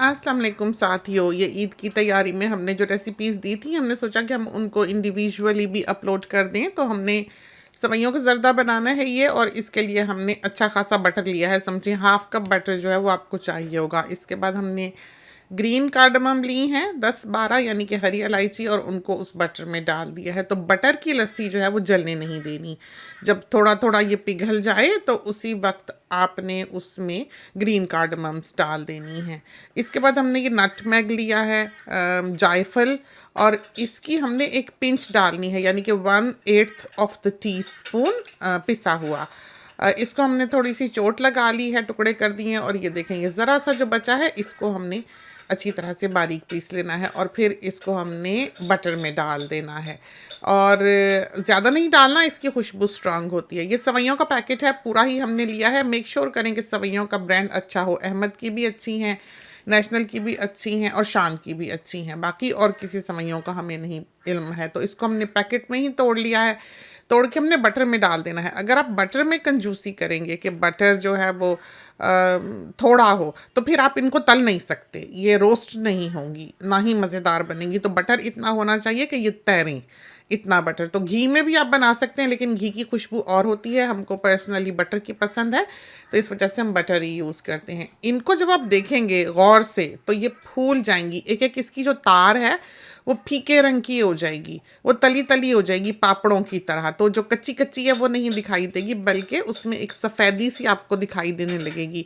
अस्सलाम वालेकुम साथियों, ये ईद की तैयारी में हमने जो रेसिपीज़ दी थी, हमने सोचा कि हम उनको इंडिविजुअली भी अपलोड कर दें। तो हमने सेवइयों का ज़र्दा बनाना है ये, और इसके लिए हमने अच्छा खासा बटर लिया है। समझिए हाफ़ कप बटर जो है वो आपको चाहिए होगा। इसके बाद हमने ग्रीन कार्डमम ली हैं 10-12, यानी कि हरी इलायची, और उनको उस बटर में डाल दिया है। तो बटर की लस्सी जो है वो जलने नहीं देनी। जब थोड़ा थोड़ा ये पिघल जाए तो उसी वक्त आपने उसमें ग्रीन कार्डमम्स डाल देनी है। इसके बाद हमने ये नटमेग लिया है, जायफल, और इसकी हमने एक पिंच डालनी है, यानी कि 1/8 ऑफ द टी स्पून पिसा हुआ। इसको हमने थोड़ी सी चोट लगा ली है, टुकड़े कर दिए हैं। और ये देखें, ये ज़रा सा जो बचा है इसको हमने अच्छी तरह से बारीक पीस लेना है, और फिर इसको हमने बटर में डाल देना है। और ज़्यादा नहीं डालना, इसकी खुशबू स्ट्रांग होती है। ये सेवइयों का पैकेट है, पूरा ही हमने लिया है। मेक श्योर करें कि सेवइयों का ब्रांड अच्छा हो। अहमद की भी अच्छी हैं, नेशनल की भी अच्छी हैं, और शान की भी अच्छी हैं। बाकी और किसी सेवइयों का हमें नहीं इल्म है। तो इसको हमने पैकेट में ही तोड़ लिया है। तोड़ के हमने बटर में डाल देना है। अगर आप बटर में कंजूसी करेंगे कि बटर जो है वो थोड़ा हो, तो फिर आप इनको तल नहीं सकते, ये रोस्ट नहीं होंगी, ना ही मज़ेदार बनेंगी। तो बटर इतना होना चाहिए कि ये तैरें, इतना बटर। तो घी में भी आप बना सकते हैं, लेकिन घी की खुशबू और होती है। हमको पर्सनली बटर की पसंद है, तो इस वजह से हम बटर ही यूज़ करते हैं। इनको जब आप देखेंगे गौर से तो ये फूल जाएंगी। एक एक इसकी जो तार है वो फीके रंग की हो जाएगी, वो तली तली हो जाएगी पापड़ों की तरह। तो जो कच्ची कच्ची है वो नहीं दिखाई देगी, बल्कि उसमें एक सफ़ेदी सी आपको दिखाई देने लगेगी।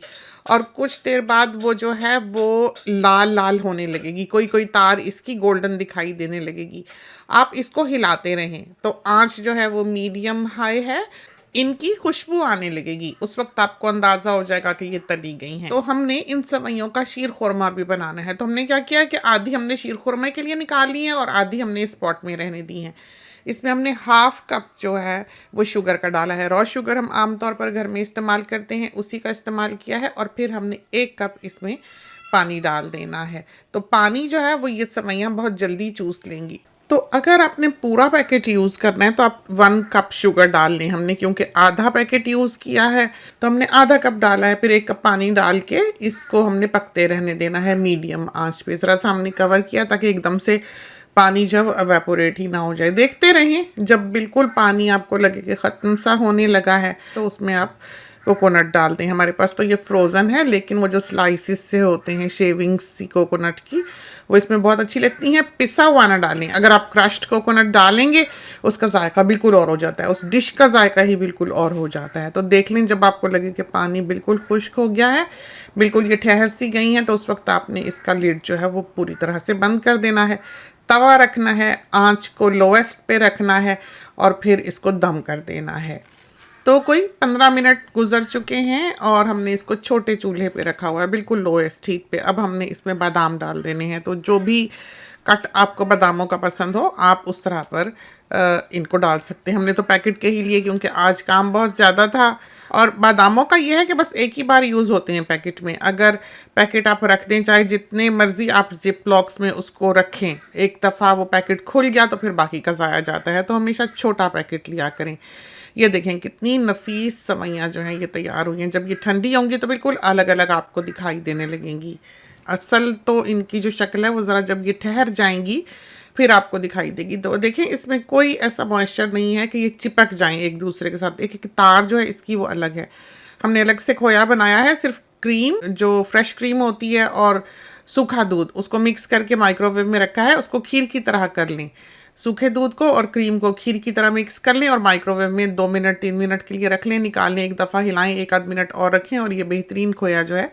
और कुछ देर बाद वो जो है वो लाल लाल होने लगेगी, कोई कोई तार इसकी गोल्डन दिखाई देने लगेगी। आप इसको हिलाते रहें। तो आंच जो है वो मीडियम हाई है। इनकी खुशबू आने लगेगी, उस वक्त आपको अंदाज़ा हो जाएगा कि ये तली गई हैं। तो हमने इन सेवइयों का शीर खुरमा भी बनाना है। तो हमने क्या किया कि आधी हमने शीर खुरमे के लिए निकाल ली है, और आधी हमने इस पॉट में रहने दी हैं। इसमें हमने हाफ कप जो है वो शुगर का डाला है। रॉ शुगर हम आमतौर पर घर में इस्तेमाल करते हैं, उसी का इस्तेमाल किया है। और फिर हमने 1 कप इसमें पानी डाल देना है। तो पानी जो है वो ये सेवइयाँ बहुत जल्दी चूस लेंगी। तो अगर आपने पूरा पैकेट यूज़ करना है तो आप 1 कप शुगर डाल लें। हमने क्योंकि आधा पैकेट यूज़ किया है तो हमने आधा कप डाला है। फिर 1 कप पानी डाल के इसको हमने पकते रहने देना है मीडियम आंच पे। ज़रा सा हमने कवर किया ताकि एकदम से पानी जब एवेपोरेट ही ना हो जाए। देखते रहें, जब बिल्कुल पानी आपको लगे कि ख़त्म सा होने लगा है तो उसमें आप कोकोनट डाल दें। हमारे पास तो ये फ्रोज़न है, लेकिन वो जो स्लाइसिस से होते हैं शेविंग्स सी कोकोनट की, वो इसमें बहुत अच्छी लगती हैं। पिसा हुआ ना डालें। अगर आप क्रश्ड कोकोनट डालेंगे उसका जायका बिल्कुल और हो जाता है, उस डिश का जायका ही बिल्कुल और हो जाता है। तो देख लें, जब आपको लगे कि पानी बिल्कुल खुश्क हो गया है, बिल्कुल ये ठहर सी गई हैं, तो उस वक्त आपने इसका लिड जो है वो पूरी तरह से बंद कर देना है। तवा रखना है, आंच को लोएस्ट पे रखना है, और फिर इसको दम कर देना है। तो कोई 15 मिनट गुजर चुके हैं और हमने इसको छोटे चूल्हे पे रखा हुआ है, बिल्कुल लोएस्ट हीट पे। अब हमने इसमें बादाम डाल देने हैं। तो जो भी कट आपको बादामों का पसंद हो, आप उस तरह पर इनको डाल सकते हैं। हमने तो पैकेट के ही लिए, क्योंकि आज काम बहुत ज़्यादा था। और बादामों का ये है कि बस एक ही बार यूज़ होते हैं पैकेट में। अगर पैकेट आप रख दें, चाहे जितने मर्ज़ी आप जिप लॉक्स में उसको रखें, एक दफ़ा वो पैकेट खुल गया तो फिर बाकी का ज़ाया जाता है। तो हमेशा छोटा पैकेट लिया करें। ये देखें कितनी नफीस सेवइयाँ जो हैं ये तैयार हुई हैं। जब ये ठंडी होंगी तो बिल्कुल अलग अलग आपको दिखाई देने लगेंगी। असल तो इनकी जो शक्ल है वो ज़रा जब ये ठहर जाएंगी फिर आपको दिखाई देगी। तो देखें, इसमें कोई ऐसा मॉइस्चर नहीं है कि ये चिपक जाएं एक दूसरे के साथ। एक एक तार जो है इसकी वो अलग है। हमने अलग से खोया बनाया है, सिर्फ क्रीम जो फ्रेश क्रीम होती है और सूखा दूध, उसको मिक्स करके माइक्रोवेव में रखा है। उसको खीर की तरह कर लें। सूखे दूध को और क्रीम को खीर की तरह मिक्स कर लें और माइक्रोवेव में 2 मिनट 3 मिनट के लिए रख लें। निकाल लें, एक दफ़ा हिलाएं, 1 आध मिनट और रखें, और ये बेहतरीन खोया जो है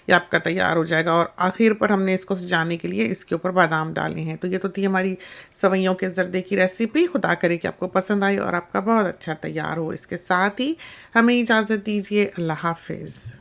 ये आपका तैयार हो जाएगा। और आखिर पर हमने इसको सजाने के लिए इसके ऊपर बादाम डाले हैं। तो ये तो थी हमारी सेवइयों के ज़र्दे की रेसिपी। खुदा करे कि आपको पसंद आई और आपका बहुत अच्छा तैयार हो। इसके साथ ही हमें इजाज़त दीजिए। अल्लाह हाफिज़।